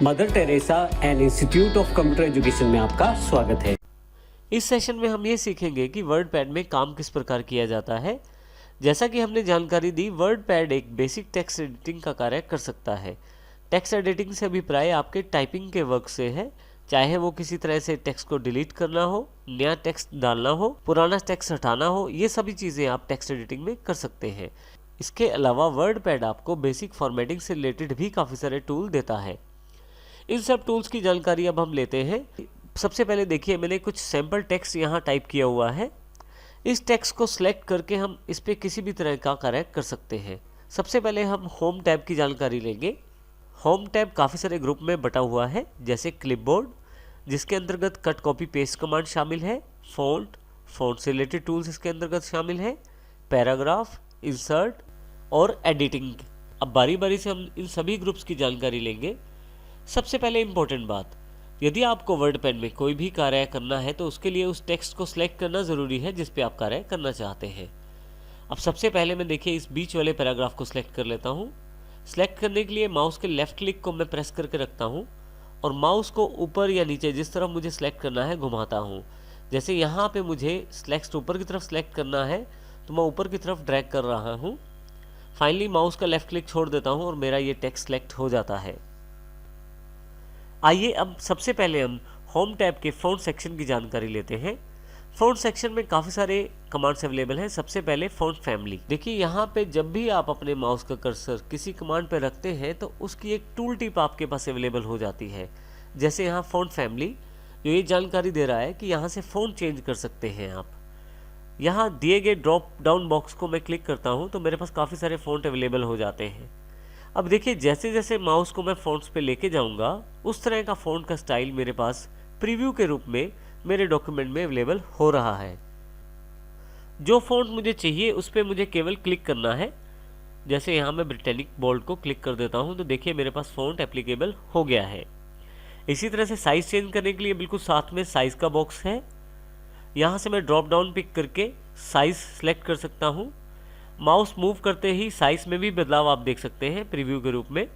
Mother Teresa and institute of computer education में आपका स्वागत है। इस सेशन में हम ये सीखेंगे कि वर्ड पैड में काम किस प्रकार किया जाता है। जैसा कि हमने जानकारी दी, वर्ड पैड एक बेसिक टेक्स्ट एडिटिंग का कार्य कर सकता है। टेक्स्ट एडिटिंग से अभिप्राय आपके टाइपिंग के वर्क से है, चाहे वो किसी तरह से टेक्स्ट को डिलीट करना हो, नया टेक्स्ट डालना हो, पुराना टेक्स्ट हटाना हो, ये सभी चीज़ें आप टेक्स्ट एडिटिंग में कर सकते हैं। इसके अलावा वर्ड पैड आपको बेसिक फॉर्मेटिंग से रिलेटेड भी काफ़ी सारे टूल देता है। इन सब टूल्स की जानकारी अब हम लेते हैं। सबसे पहले देखिए, मैंने कुछ सैम्पल टेक्स्ट यहाँ टाइप किया हुआ है। इस टेक्स्ट को सिलेक्ट करके हम इस पर किसी भी तरह का कार्य कर सकते हैं। सबसे पहले हम होम टैब की जानकारी लेंगे। होम टैब काफ़ी सारे ग्रुप में बटा हुआ है, जैसे क्लिपबोर्ड, जिसके अंतर्गत कट कॉपी पेस्ट कमांड शामिल है, फ़ॉन्ट से रिलेटेड टूल्स इसके अंतर्गत शामिल है, पैराग्राफ, इंसर्ट और एडिटिंग। अब बारी बारी से हम इन सभी ग्रुप्स की जानकारी लेंगे। सबसे पहले इम्पोर्टेंट बात, यदि आपको वर्ड पैड में कोई भी कार्य करना है तो उसके लिए उस टेक्स्ट को सिलेक्ट करना ज़रूरी है जिस पे आप कार्य करना चाहते हैं। अब सबसे पहले मैं देखिए इस बीच वाले पैराग्राफ को सिलेक्ट कर लेता हूँ। सिलेक्ट करने के लिए माउस के लेफ्ट क्लिक को मैं प्रेस करके रखता हूँ और माउस को ऊपर या नीचे जिस तरफ मुझे सिलेक्ट करना है घुमाता हूँ। जैसे यहाँ पे मुझे टेक्स्ट ऊपर की तरफ सिलेक्ट करना है तो मैं ऊपर की तरफ ड्रैग कर रहा हूँ। फाइनली माउस का लेफ्ट क्लिक छोड़ देता हूँ और मेरा ये टेक्स्ट सिलेक्ट हो जाता है। आइए अब सबसे पहले हम होम टैब के फ़ॉन्ट सेक्शन की जानकारी लेते हैं। फ़ॉन्ट सेक्शन में काफ़ी सारे कमांड्स अवेलेबल हैं। सबसे पहले फ़ॉन्ट फैमिली। देखिए यहाँ पे जब भी आप अपने माउस का कर्सर किसी कमांड पे रखते हैं तो उसकी एक टूल टिप आपके पास अवेलेबल हो जाती है। जैसे यहाँ फ़ॉन्ट फैमिली जो ये जानकारी दे रहा है कि यहाँ से फ़ॉन्ट चेंज कर सकते हैं आप। यहाँ दिए गए ड्रॉप डाउन बॉक्स को मैं क्लिक करता हूँ तो मेरे पास काफ़ी सारे फ़ॉन्ट अवेलेबल हो जाते हैं। अब देखिए जैसे जैसे माउस को मैं फ़ॉन्ट्स पे लेके जाऊंगा उस तरह का फ़ॉन्ट का स्टाइल मेरे पास प्रीव्यू के रूप में मेरे डॉक्यूमेंट में अवेलेबल हो रहा है। जो फ़ॉन्ट मुझे चाहिए उस पर मुझे केवल क्लिक करना है। जैसे यहाँ मैं ब्रिटेनिक बोल्ड को क्लिक कर देता हूँ तो देखिए मेरे पास फ़ॉन्ट एप्लीकेबल हो गया है। इसी तरह से साइज़ चेंज करने के लिए बिल्कुल साथ में साइज़ का बॉक्स है। यहाँ से मैं ड्रॉप डाउन पिक करके साइज़ सेलेक्ट कर सकता हूँ। माउस मूव करते ही साइज़ में भी बदलाव आप देख सकते हैं प्रीव्यू के रूप में।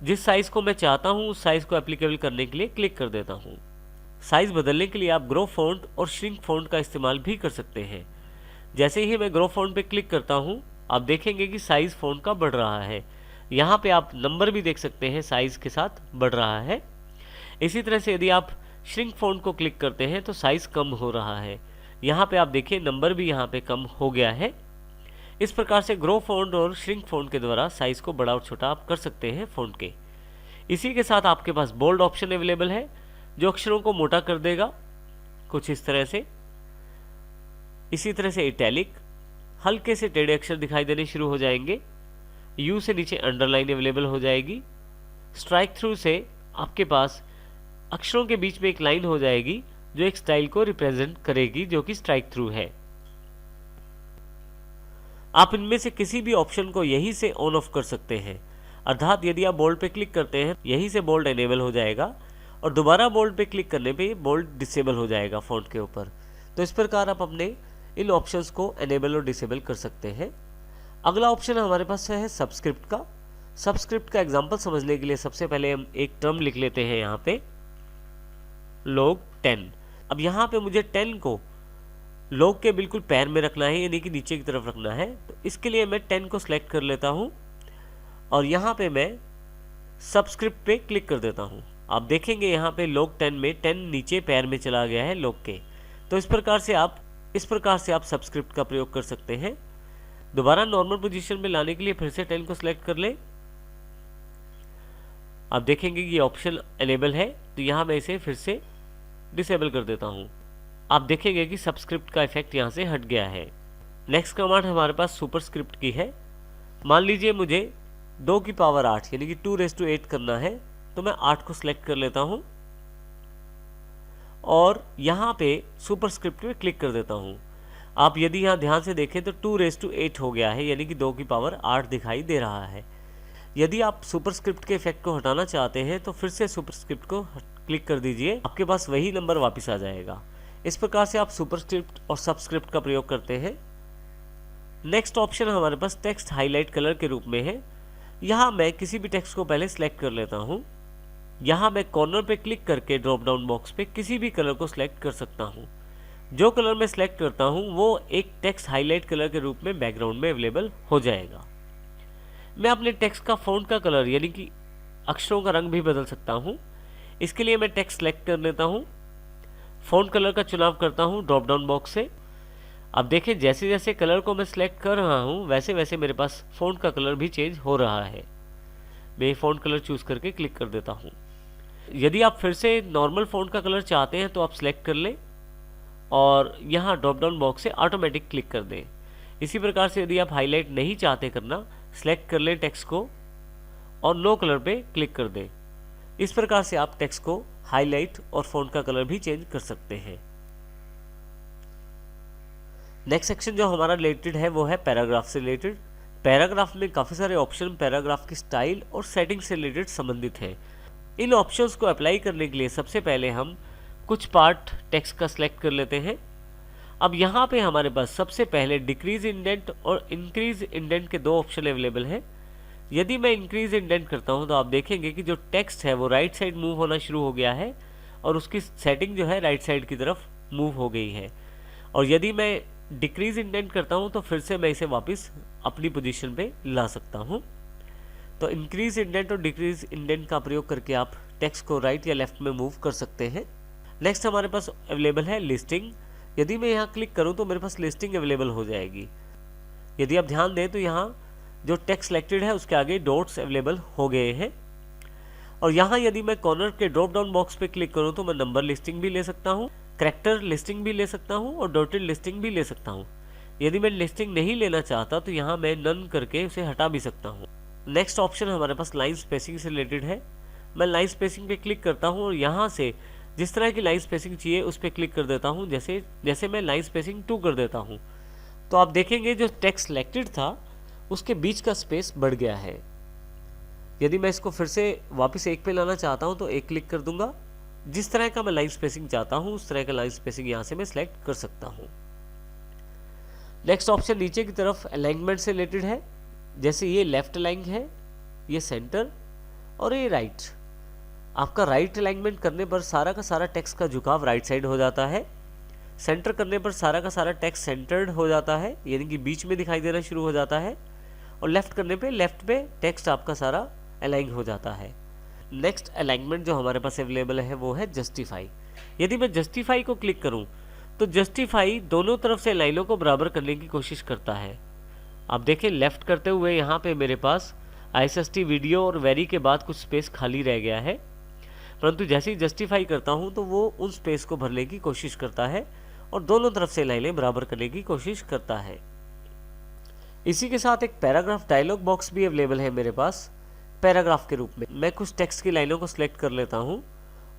जिस साइज़ को मैं चाहता हूँ उस साइज़ को एप्लीकेबल करने के लिए क्लिक कर देता हूँ। साइज़ बदलने के लिए आप ग्रो फॉन्ट और श्रिंक फॉन्ट का इस्तेमाल भी कर सकते हैं। जैसे ही मैं ग्रो फॉन्ट पे क्लिक करता हूँ आप देखेंगे कि साइज़ फॉन्ट का बढ़ रहा है। यहाँ पे आप नंबर भी देख सकते हैं, साइज़ के साथ बढ़ रहा है। इसी तरह से यदि आप श्रिंक फॉन्ट को क्लिक करते हैं तो साइज़ कम हो रहा है। यहाँ पे आप देखिए नंबर भी यहाँ पे कम हो गया है। इस प्रकार से ग्रो फॉन्ट और श्रिंक फॉन्ट के द्वारा साइज़ को बड़ा और छोटा आप कर सकते हैं फॉन्ट के। इसी के साथ आपके पास बोल्ड ऑप्शन अवेलेबल है जो अक्षरों को मोटा कर देगा कुछ इस तरह से। इसी तरह से इटैलिक, हल्के से टेढ़े अक्षर दिखाई देने शुरू हो जाएंगे। यू से नीचे अंडरलाइन अवेलेबल हो जाएगी। स्ट्राइक थ्रू से आपके पास अक्षरों के बीच में एक लाइन हो जाएगी जो एक स्टाइल को रिप्रेजेंट करेगी, जो कि स्ट्राइक थ्रू है। आप इनमें से किसी भी ऑप्शन को यहीं से ऑन ऑफ कर सकते हैं। अर्थात यदि आप बोल्ड पे क्लिक करते हैं यहीं से बोल्ड एनेबल हो जाएगा और दोबारा बोल्ड पे क्लिक करने पे बोल्ड डिसेबल हो जाएगा फ़ॉन्ट के ऊपर। तो इस प्रकार आप अपने इन ऑप्शंस को एनेबल और डिसेबल कर सकते हैं। अगला ऑप्शन हमारे पास है सबस्क्रिप्ट का। सबस्क्रिप्ट का एग्जाम्पल समझने के लिए सबसे पहले हम एक टर्म लिख लेते हैं यहाँ पे, log 10। अब यहाँ पे मुझे 10 को लॉग के बिल्कुल पैर में रखना है, यानी कि नीचे की तरफ रखना है। तो इसके लिए मैं 10 को सिलेक्ट कर लेता हूँ और यहाँ पे मैं सबस्क्रिप्ट पे क्लिक कर देता हूँ। आप देखेंगे यहाँ पे log 10 में 10 नीचे पैर में चला गया है लॉग के। तो इस प्रकार से आप सबस्क्रिप्ट का प्रयोग कर सकते हैं। दोबारा नॉर्मल पोजीशन में लाने के लिए फिर से 10 को सिलेक्ट कर लें। आप देखेंगे कि ये ऑप्शन एनेबल है, तो यहाँ मैं इसे फिर से डिसेबल कर देता हूँ। आप देखेंगे कि सबस्क्रिप्ट का इफेक्ट यहाँ से हट गया है। नेक्स्ट कमांड हमारे पास सुपरस्क्रिप्ट की है। मान लीजिए मुझे 2 की पावर 8 यानी कि 2⁸ करना है, तो मैं 8 को सिलेक्ट कर लेता हूँ और यहाँ पे सुपरस्क्रिप्ट पे क्लिक कर देता हूँ। आप यदि यहाँ ध्यान से देखें तो 2⁸ हो गया है, यानी कि 2 की पावर 8 दिखाई दे रहा है। यदि आप सुपरस्क्रिप्ट के इफेक्ट को हटाना चाहते हैं तो फिर से सुपरस्क्रिप्ट को क्लिक कर दीजिए, आपके पास वही नंबर वापस आ जाएगा। इस प्रकार से आप सुपरस्क्रिप्ट और सबस्क्रिप्ट का प्रयोग करते हैं। नेक्स्ट ऑप्शन हमारे पास टेक्स्ट हाईलाइट कलर के रूप में है। यहाँ मैं किसी भी टेक्स्ट को पहले सिलेक्ट कर लेता हूँ। यहाँ मैं कॉर्नर पे क्लिक करके ड्रॉप डाउन बॉक्स पे किसी भी कलर को सिलेक्ट कर सकता हूँ। जो कलर मैं सिलेक्ट करता हूँ वो एक टेक्स्ट हाईलाइट कलर के रूप में बैकग्राउंड में अवेलेबल हो जाएगा। मैं अपने टेक्स्ट का फ़ॉन्ट का कलर यानी कि अक्षरों का रंग भी बदल सकता हूँ। इसके लिए मैं टेक्स्ट सेलेक्ट कर लेता हूँ, फ़ॉन्ट कलर का चुनाव करता हूँ ड्रॉप डाउन बॉक्स से। अब देखें जैसे जैसे कलर को मैं सिलेक्ट कर रहा हूँ वैसे वैसे मेरे पास फ़ॉन्ट का कलर भी चेंज हो रहा है। मैं फ़ॉन्ट कलर चूज़ करके क्लिक कर देता हूँ। यदि आप फिर से नॉर्मल फ़ॉन्ट का कलर चाहते हैं तो आप सिलेक्ट कर लें और यहाँ ड्रॉप डाउन बॉक्स से ऑटोमेटिक क्लिक कर दें। इसी प्रकार से यदि आप हाईलाइट नहीं चाहते करना, सिलेक्ट कर लें टेक्स्ट को और नो कलर पे क्लिक कर दें। इस प्रकार से आप टेक्स्ट को हाईलाइट और फ़ॉन्ट का कलर भी चेंज कर सकते हैं। नेक्स्ट सेक्शन जो हमारा रिलेटेड है वो है पैराग्राफ से रिलेटेड। पैराग्राफ में काफ़ी सारे ऑप्शन पैराग्राफ की स्टाइल और सेटिंग से रिलेटेड संबंधित हैं। इन ऑप्शंस को अप्लाई करने के लिए सबसे पहले हम कुछ पार्ट टेक्स्ट का सिलेक्ट कर लेते हैं। अब यहाँ पे हमारे पास सबसे पहले डिक्रीज इंडेंट और इंक्रीज इंडेंट के दो ऑप्शन अवेलेबल हैं। यदि मैं इंक्रीज इंडेंट करता हूँ तो आप देखेंगे कि जो टेक्स्ट है वो राइट साइड मूव होना शुरू हो गया है और उसकी सेटिंग जो है राइट साइड की तरफ मूव हो गई है। और यदि मैं डिक्रीज इंडेंट करता हूँ तो फिर से मैं इसे वापस अपनी पोजीशन पे ला सकता हूँ। तो इंक्रीज इंडेंट और डिक्रीज इंडेंट का प्रयोग करके आप टेक्स्ट को राइट या लेफ्ट में मूव कर सकते हैं। नेक्स्ट हमारे पास अवेलेबल है लिस्टिंग। यदि मैं यहाँ क्लिक करूँ तो मेरे पास लिस्टिंग अवेलेबल हो जाएगी। यदि आप ध्यान दें तो यहाँ जो टेक्स्ट सिलेक्टेड है उसके आगे डॉट्स अवेलेबल हो गए हैं। और यहाँ यदि मैं कॉर्नर के ड्रॉप डाउन बॉक्स पे क्लिक करूँ तो मैं नंबर लिस्टिंग भी ले सकता हूँ, कैरेक्टर लिस्टिंग भी ले सकता हूँ और डॉटेड लिस्टिंग भी ले सकता हूँ। यदि मैं लिस्टिंग नहीं लेना चाहता तो यहाँ मैं नन करके उसे हटा भी सकता हूँ। नेक्स्ट ऑप्शन हमारे पास लाइन स्पेसिंग से रिलेटेड है। मैं लाइन स्पेसिंग पे क्लिक करता हूँ और यहाँ से जिस तरह की लाइन स्पेसिंग चाहिए उस पर क्लिक कर देता हूँ। जैसे मैं लाइन स्पेसिंग 2 कर देता हूँ तो आप देखेंगे जो टेक्स्ट सिलेक्टेड था उसके बीच का स्पेस बढ़ गया है। यदि मैं इसको फिर से वापस 1 पे लाना चाहता हूँ तो 1 क्लिक कर दूंगा। जिस तरह का मैं लाइन स्पेसिंग चाहता हूँ उस तरह का लाइन स्पेसिंग यहाँ से मैं सिलेक्ट कर सकता हूँ। नेक्स्ट ऑप्शन नीचे की तरफ अलाइनमेंट से रिलेटेड है। जैसे ये लेफ्ट अलाइन है, ये सेंटर और ये राइट। आपका राइट अलाइनमेंट करने पर सारा का सारा टेक्स्ट का झुकाव राइट साइड हो जाता है। सेंटर करने पर सारा का सारा टेक्स्ट सेंटर्ड हो जाता है यानी कि बीच में दिखाई देना शुरू हो जाता है। और लेफ्ट करने पे लेफ्ट पे टेक्स्ट आपका सारा अलाइन हो जाता है। नेक्स्ट अलाइनमेंट जो हमारे पास अवेलेबल है वो है जस्टिफाई। यदि मैं जस्टिफाई को क्लिक करूं तो जस्टिफाई दोनों तरफ से लाइनों को बराबर करने की कोशिश करता है। आप देखें लेफ्ट करते हुए यहाँ पे मेरे पास ISST वीडियो और वेरी के बाद कुछ स्पेस खाली रह गया है, परंतु जैसे ही जस्टिफाई करता हूँ तो वो उन स्पेस को भरने की कोशिश करता है और दोनों तरफ से लाइनें बराबर करने की कोशिश करता है। इसी के साथ एक पैराग्राफ डायलॉग बॉक्स भी अवेलेबल है मेरे पास पैराग्राफ के रूप में। मैं कुछ टेक्स्ट की लाइनों को सिलेक्ट कर लेता हूँ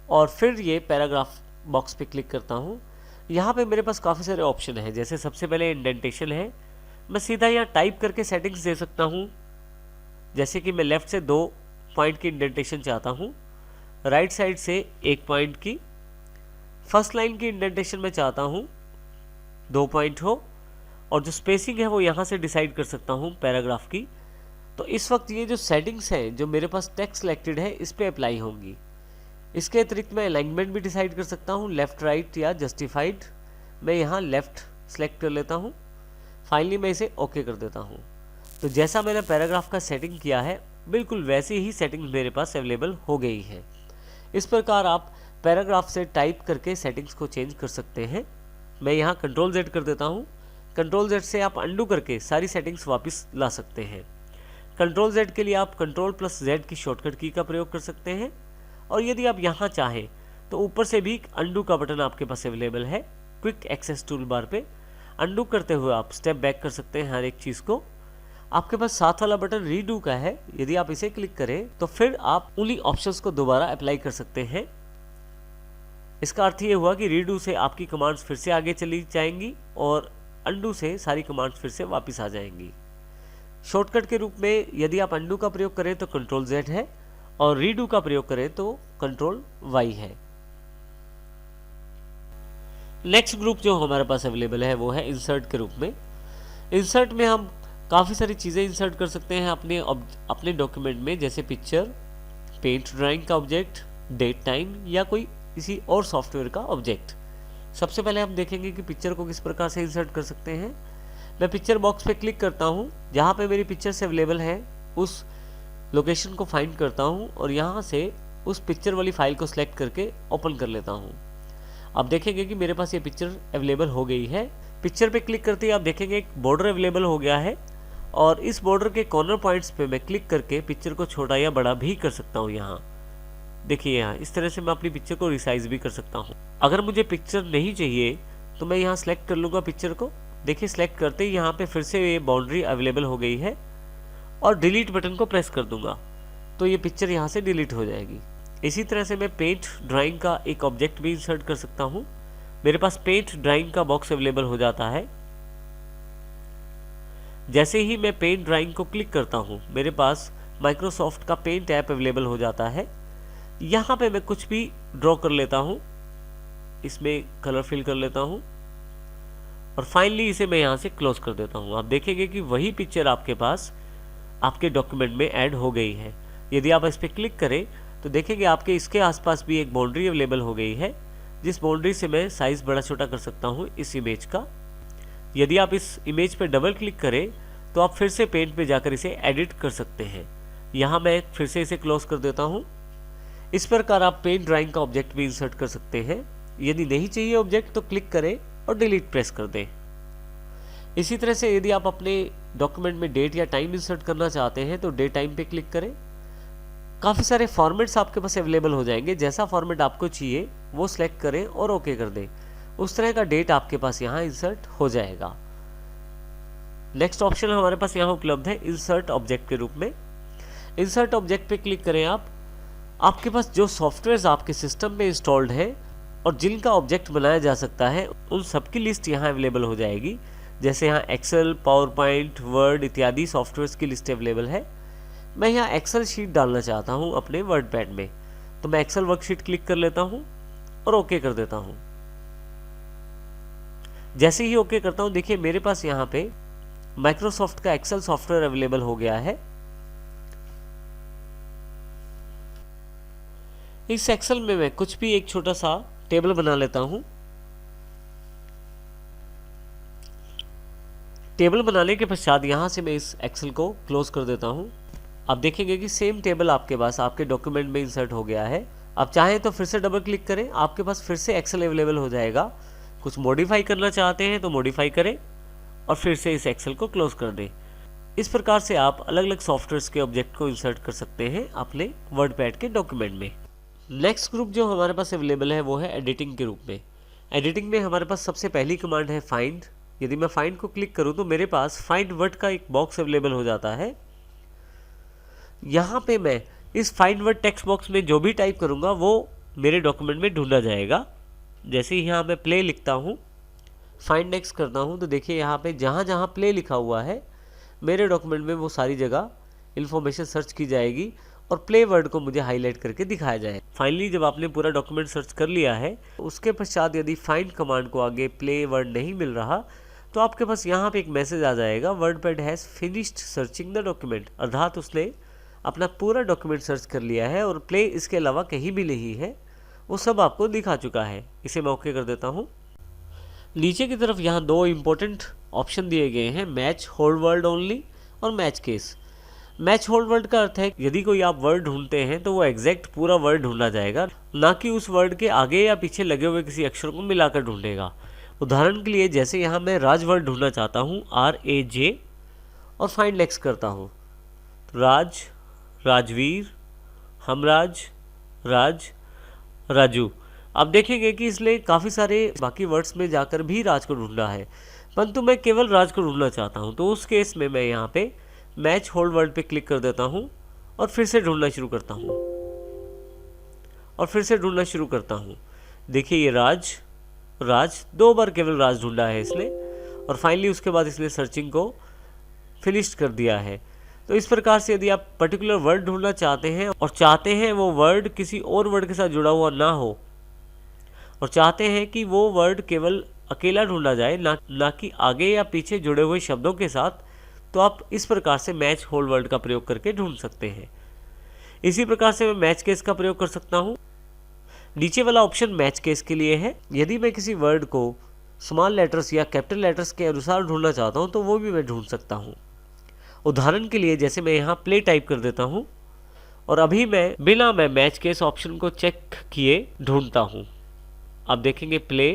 और फिर ये पैराग्राफ बॉक्स पे क्लिक करता हूँ। यहाँ पे मेरे पास काफ़ी सारे ऑप्शन हैं। जैसे सबसे पहले इंडेंटेशन है। मैं सीधा यहाँ टाइप करके सेटिंग्स दे सकता हूँ। जैसे कि मैं लेफ्ट से 2 पॉइंट की इंडेंटेशन चाहता हूँ, राइट साइड से 1 पॉइंट की, फर्स्ट लाइन की इंडेंटेशन में चाहता हूँ 2 पॉइंट हो और जो स्पेसिंग है वो यहाँ से डिसाइड कर सकता हूँ पैराग्राफ की। तो इस वक्त ये जो सेटिंग्स हैं जो मेरे पास टेक्स्ट सिलेक्टेड है इस पे अप्लाई होंगी। इसके अतिरिक्त मैं अलाइनमेंट भी डिसाइड कर सकता हूँ, लेफ्ट राइट या जस्टिफाइड। मैं यहाँ लेफ्ट सेलेक्ट कर लेता हूँ। फाइनली मैं इसे ओके कर देता हूँ। तो जैसा मैंने पैराग्राफ का सेटिंग किया है बिल्कुल वैसी ही सेटिंग मेरे पास अवेलेबल हो गई है। इस प्रकार आप पैराग्राफ से टाइप करके सेटिंग्स को चेंज कर सकते हैं। मैं यहाँ Ctrl Z कर देता हूँ। Ctrl Z से आप अंडू करके सारी सेटिंग्स वापस ला सकते हैं। Ctrl Z के लिए आप Ctrl+Z की शॉर्टकट की का प्रयोग कर सकते हैं और यदि आप यहाँ चाहें तो ऊपर से भी अंडू का बटन आपके पास अवेलेबल है क्विक एक्सेस टूल बार पे। अंडू करते हुए आप स्टेप बैक कर सकते हैं हर एक चीज़ को। आपके पास साथ वाला बटन रीडू का है। यदि आप इसे क्लिक करें तो फिर आप उन्हीं ऑप्शंस को दोबारा अप्लाई कर सकते हैं। इसका अर्थ ये हुआ कि रीडू से आपकी कमांड्स फिर से आगे चली जाएंगी और अंडू से सारी कमांड्स फिर से वापस आ जाएंगी। शॉर्टकट के रूप में यदि आप अंडू का प्रयोग करें तो Ctrl Z है और रीडू का प्रयोग करें तो Ctrl Y है। नेक्स्ट ग्रुप जो हमारे पास अवेलेबल है वो है इंसर्ट के रूप में। इंसर्ट में हम काफ़ी सारी चीज़ें इंसर्ट कर सकते हैं अपने डॉक्यूमेंट में, जैसे पिक्चर, पेंट ड्राइंग का ऑब्जेक्ट, डेट टाइम या कोई किसी और सॉफ्टवेयर का ऑब्जेक्ट। सबसे पहले हम देखेंगे कि पिक्चर को किस प्रकार से इंसर्ट कर सकते हैं। मैं पिक्चर बॉक्स पे क्लिक करता हूँ, जहाँ पे मेरी पिक्चर्स अवेलेबल है उस लोकेशन को फाइंड करता हूँ और यहाँ से उस पिक्चर वाली फाइल को सिलेक्ट करके ओपन कर लेता हूँ। आप देखेंगे कि मेरे पास ये पिक्चर अवेलेबल हो गई है। पिक्चर पे क्लिक करते ही आप देखेंगे एक बॉर्डर अवेलेबल हो गया है और इस बॉर्डर के कॉर्नर पॉइंट्स पे मैं क्लिक करके पिक्चर को छोटा या बड़ा भी कर सकता हूँ। यहाँ देखिए, यहाँ इस तरह से मैं अपनी पिक्चर को रिसाइज भी कर सकता हूँ। अगर मुझे पिक्चर नहीं चाहिए तो मैं यहाँ सेलेक्ट कर लूँगा पिक्चर को। देखिए, सेलेक्ट करते ही यहाँ पे फिर से ये बाउंड्री अवेलेबल हो गई है और डिलीट बटन को प्रेस कर दूंगा तो ये पिक्चर यहाँ से डिलीट हो जाएगी। इसी तरह से मैं पेंट ड्राइंग का एक ऑब्जेक्ट भी इंसर्ट कर सकता हूँ। मेरे पास पेंट ड्राइंग का बॉक्स अवेलेबल हो जाता है। जैसे ही मैं पेंट ड्राइंग को क्लिक करता हूँ, मेरे पास माइक्रोसॉफ्ट का पेंट ऐप अवेलेबल हो जाता है। यहाँ पे मैं कुछ भी ड्रॉ कर लेता हूँ, इसमें कलर फिल कर लेता हूँ और फाइनली इसे मैं यहाँ से क्लोज कर देता हूँ। आप देखेंगे कि वही पिक्चर आपके पास आपके डॉक्यूमेंट में ऐड हो गई है। यदि आप इस पर क्लिक करें तो देखेंगे आपके इसके आसपास भी एक बाउंड्री अवेलेबल हो गई है, जिस बाउंड्री से मैं साइज बड़ा छोटा कर सकता हूँ इस इमेज का। यदि आप इस इमेज पर डबल क्लिक करें तो आप फिर से पेंट पे जाकर इसे एडिट कर सकते हैं। यहाँ मैं फिर से इसे क्लोज कर देता हूँ। इस प्रकार आप पेंट ड्राइंग का ऑब्जेक्ट भी इंसर्ट कर सकते हैं। यदि नहीं चाहिए ऑब्जेक्ट तो क्लिक करें और डिलीट प्रेस कर दें। इसी तरह से यदि आप अपने डॉक्यूमेंट में डेट या टाइम इंसर्ट करना चाहते हैं तो डेट टाइम पे क्लिक करें। काफ़ी सारे फॉर्मेट्स आपके पास अवेलेबल हो जाएंगे। जैसा फॉर्मेट आपको चाहिए वो सिलेक्ट करें और ओके कर दें। उस तरह का डेट आपके पास यहाँ इंसर्ट हो जाएगा। नेक्स्ट ऑप्शन हमारे पास यहाँ उपलब्ध है इंसर्ट ऑब्जेक्ट के रूप में। इंसर्ट ऑब्जेक्ट पे क्लिक करें आप। आपके पास जो सॉफ्टवेयर आपके सिस्टम में इंस्टॉल्ड है और जिनका ऑब्जेक्ट बनाया जा सकता है उन सबकी लिस्ट यहाँ अवेलेबल हो जाएगी। जैसे यहाँ एक्सेल, पावर पॉइंट, वर्ड इत्यादि सॉफ्टवेयर्स की लिस्ट अवेलेबल है। मैं यहाँ एक्सेल शीट डालना चाहता हूँ अपने वर्ड पैड में, तो मैं एक्सेल वर्कशीट क्लिक कर लेता हूँ और ओके कर देता हूँ। जैसे ही ओके करता हूँ, देखिए मेरे पास यहाँ पे माइक्रोसॉफ्ट का एक्सेल सॉफ्टवेयर अवेलेबल हो गया है। इस एक्सेल में मैं कुछ भी एक छोटा सा टेबल बना लेता हूँ। टेबल बनाने के पश्चात यहाँ से मैं इस एक्सेल को क्लोज कर देता हूँ। आप देखेंगे कि सेम टेबल आपके पास आपके डॉक्यूमेंट में इंसर्ट हो गया है। आप चाहें तो फिर से डबल क्लिक करें, आपके पास फिर से एक्सेल अवेलेबल हो जाएगा। कुछ मॉडिफाई करना चाहते हैं तो मॉडिफाई करें और फिर से इस एक्सेल को क्लोज कर दें। इस प्रकार से आप अलग अलग सॉफ्टवेयर्स के ऑब्जेक्ट को इंसर्ट कर सकते हैं अपने वर्ड पैड के डॉक्यूमेंट में। नेक्स्ट ग्रुप जो हमारे पास अवेलेबल है वो है एडिटिंग के रूप में। एडिटिंग में हमारे पास सबसे पहली कमांड है फाइंड। यदि मैं फाइंड को क्लिक करूं तो मेरे पास फाइंड वर्ड का एक बॉक्स अवेलेबल हो जाता है। यहाँ पे मैं इस फाइंड वर्ड टेक्स्ट बॉक्स में जो भी टाइप करूँगा वो मेरे डॉक्यूमेंट में ढूंढा जाएगा। जैसे ही यहाँ मैं प्ले लिखता हूँ, फाइंड नेक्स्ट करता हूँ, तो देखिए यहाँ पे जहाँ जहाँ प्ले लिखा हुआ है मेरे डॉक्यूमेंट में वो सारी जगह इन्फॉर्मेशन सर्च की जाएगी और प्ले वर्ड को मुझे हाईलाइट करके दिखाया जाए। फाइनली जब आपने पूरा डॉक्यूमेंट सर्च कर लिया है, उसके पश्चात यदि फाइंड कमांड को आगे प्ले वर्ड नहीं मिल रहा तो आपके पास यहाँ पे एक मैसेज आ जाएगा, WordPad has finished searching the document. अर्थात उसने अपना पूरा डॉक्यूमेंट सर्च कर लिया है और प्ले इसके अलावा कहीं भी नहीं है, वो सब आपको दिखा चुका है। इसे मैं ओके कर देता हूँ। नीचे की तरफ यहाँ दो इम्पोर्टेंट ऑप्शन दिए गए हैं, मैच होल्ड वर्ड ओनली और match case. Match hold word का अर्थ है यदि कोई आप वर्ड ढूंढते हैं तो वो एग्जैक्ट पूरा वर्ड ढूंढा जाएगा, ना कि उस वर्ड के आगे या पीछे लगे हुए किसी अक्षर को मिलाकर ढूंढेगा। उदाहरण के लिए जैसे यहाँ मैं राज वर्ड ढूंढना चाहता हूँ, RAJ, और फाइंड नेक्स्ट करता हूँ, राज, राजवीर, हमराज, राज, राजू। आप देखेंगे कि इसलिए काफ़ी सारे बाकी वर्ड्स में जाकर भी राज को ढूंढा है, परंतु मैं केवल राज को ढूंढना चाहता हूँ। तो उस केस में मैं यहाँ पे मैच होल्ड वर्ड पे क्लिक कर देता हूँ और फिर से ढूंढना शुरू करता हूँ और फिर से ढूंढना शुरू करता हूँ। देखिए ये राज, राज, दो बार केवल राज ढूंढा है इसने और फाइनली उसके बाद इसने सर्चिंग को फिनिश कर दिया है। तो इस प्रकार से यदि आप पर्टिकुलर वर्ड ढूंढना चाहते हैं और चाहते हैं वो वर्ड किसी और वर्ड के साथ जुड़ा हुआ ना हो और चाहते हैं कि वो वर्ड केवल अकेला ढूंढा जाए, ना कि आगे या पीछे जुड़े हुए शब्दों के साथ, तो आप इस प्रकार से मैच होल्ड वर्ड का प्रयोग करके ढूंढ सकते हैं। इसी प्रकार से मैं मैच केस का प्रयोग कर सकता हूँ। नीचे वाला ऑप्शन मैच केस के लिए है। यदि मैं किसी वर्ड को स्मॉल लेटर्स या कैपिटल लेटर्स के अनुसार ढूंढना चाहता हूं तो वो भी मैं ढूंढ सकता हूं। उदाहरण के लिए जैसे मैं यहाँ प्ले टाइप कर देता हूं और अभी मैं बिना मैं मैच केस ऑप्शन को चेक किए ढूंढता हूं। आप देखेंगे प्ले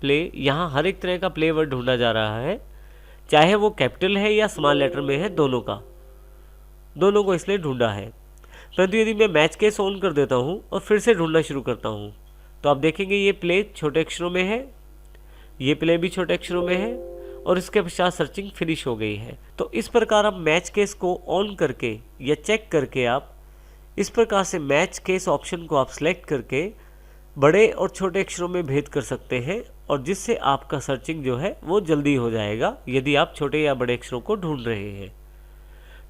प्ले, यहाँ हर एक तरह का प्ले वर्ड ढूंढा जा रहा है, चाहे वो कैपिटल है या स्मॉल लेटर में है, दोनों को इसने ढूंढा है। परंतु यदि मैं मैच केस ऑन कर देता हूँ और फिर से ढूंढना शुरू करता हूँ तो आप देखेंगे ये प्ले छोटे अक्षरों में है, ये प्ले भी छोटे अक्षरों में है और इसके पश्चात सर्चिंग फिनिश हो गई है। तो इस प्रकार आप मैच केस को ऑन करके या चेक करके आप इस प्रकार से मैच केस ऑप्शन को आप सिलेक्ट करके बड़े और छोटे अक्षरों में भेद कर सकते हैं और जिससे आपका सर्चिंग जो है वो जल्दी हो जाएगा यदि आप छोटे या बड़े अक्षरों को ढूंढ रहे हैं।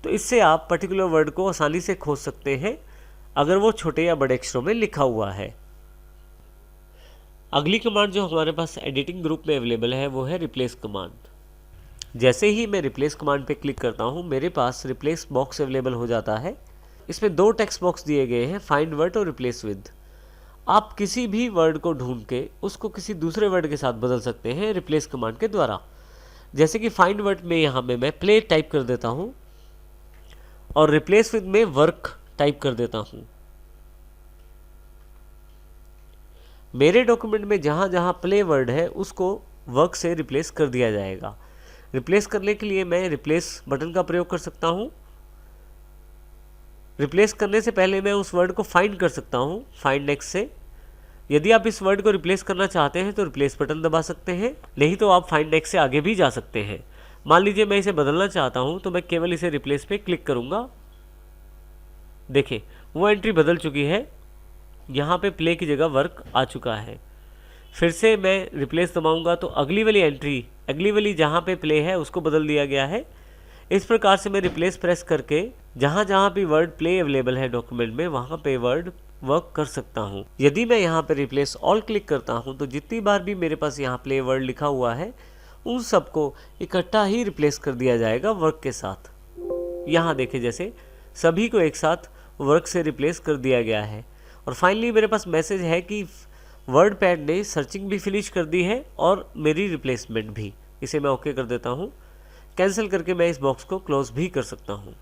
तो इससे आप पर्टिकुलर वर्ड को आसानी से खोज सकते हैं अगर वो छोटे या बड़े अक्षरों में लिखा हुआ है। अगली कमांड जो हमारे पास एडिटिंग ग्रुप में अवेलेबल है वो है रिप्लेस कमांड। जैसे ही मैं रिप्लेस कमांड पे क्लिक करता हूँ मेरे पास रिप्लेस बॉक्स अवेलेबल हो जाता है। इसमें दो टेक्स्ट बॉक्स दिए गए हैं, फाइंड वर्ड और रिप्लेस विद। आप किसी भी वर्ड को ढूंढ के उसको किसी दूसरे वर्ड के साथ बदल सकते हैं रिप्लेस कमांड के द्वारा। जैसे कि फाइंड वर्ड में यहाँ पे मैं प्ले टाइप कर देता हूँ और रिप्लेस विद में वर्क टाइप कर देता हूँ। मेरे डॉक्यूमेंट में जहाँ जहाँ प्ले वर्ड है उसको वर्क से रिप्लेस कर दिया जाएगा। रिप्लेस करने के लिए मैं रिप्लेस बटन का प्रयोग कर सकता हूँ। रिप्लेस करने से पहले मैं उस वर्ड को फाइंड कर सकता हूँ फाइंड नेक्स्ट से। यदि आप इस वर्ड को रिप्लेस करना चाहते हैं तो रिप्लेस बटन दबा सकते हैं, नहीं तो आप फाइंड नेक्स्ट से आगे भी जा सकते हैं। मान लीजिए मैं इसे बदलना चाहता हूँ तो मैं केवल इसे रिप्लेस पे क्लिक करूँगा। देखिए वो एंट्री बदल चुकी है, यहाँ पे प्ले की जगह वर्क आ चुका है। फिर से मैं रिप्लेस दबाऊंगा तो अगली वाली जहाँ पे प्ले है उसको बदल दिया गया है। इस प्रकार से मैं रिप्लेस प्रेस करके जहाँ जहाँ भी वर्ड प्ले अवेलेबल है डॉक्यूमेंट में वहाँ पे वर्ड वर्क कर सकता हूँ। यदि मैं यहाँ पे रिप्लेस ऑल क्लिक करता हूँ तो जितनी बार भी मेरे पास यहाँ प्ले वर्ड लिखा हुआ है उन सबको इकट्ठा ही रिप्लेस कर दिया जाएगा वर्क के साथ। यहाँ देखें जैसे सभी को एक साथ वर्क से रिप्लेस कर दिया गया है। और फाइनली मेरे पास मैसेज है कि वर्ड पैड ने सर्चिंग भी फिनिश कर दी है और मेरी रिप्लेसमेंट भी। इसे मैं ओके कर देता हूँ। कैंसिल करके मैं इस बॉक्स को क्लोज भी कर सकता हूँ।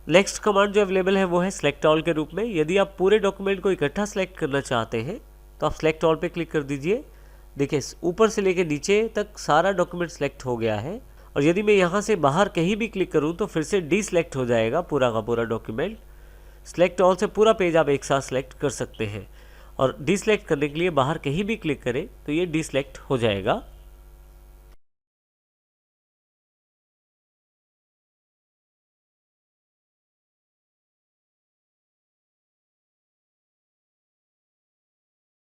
नेक्स्ट कमांड जो अवेलेबल है वो है सेलेक्ट ऑल के रूप में। यदि आप पूरे डॉक्यूमेंट को इकट्ठा सेलेक्ट करना चाहते हैं तो आप सेलेक्ट ऑल पे क्लिक कर दीजिए। देखिए ऊपर से लेकर नीचे तक सारा डॉक्यूमेंट सेलेक्ट हो गया है। और यदि मैं यहाँ से बाहर कहीं भी क्लिक करूँ तो फिर से डीसेलेक्ट हो जाएगा पूरा का पूरा डॉक्यूमेंट। सेलेक्ट ऑल से पूरा पेज आप एक साथ सेलेक्ट कर सकते हैं और डीसेलेक्ट करने के लिए बाहर कहीं भी क्लिक करें तो ये डीसेलेक्ट हो जाएगा।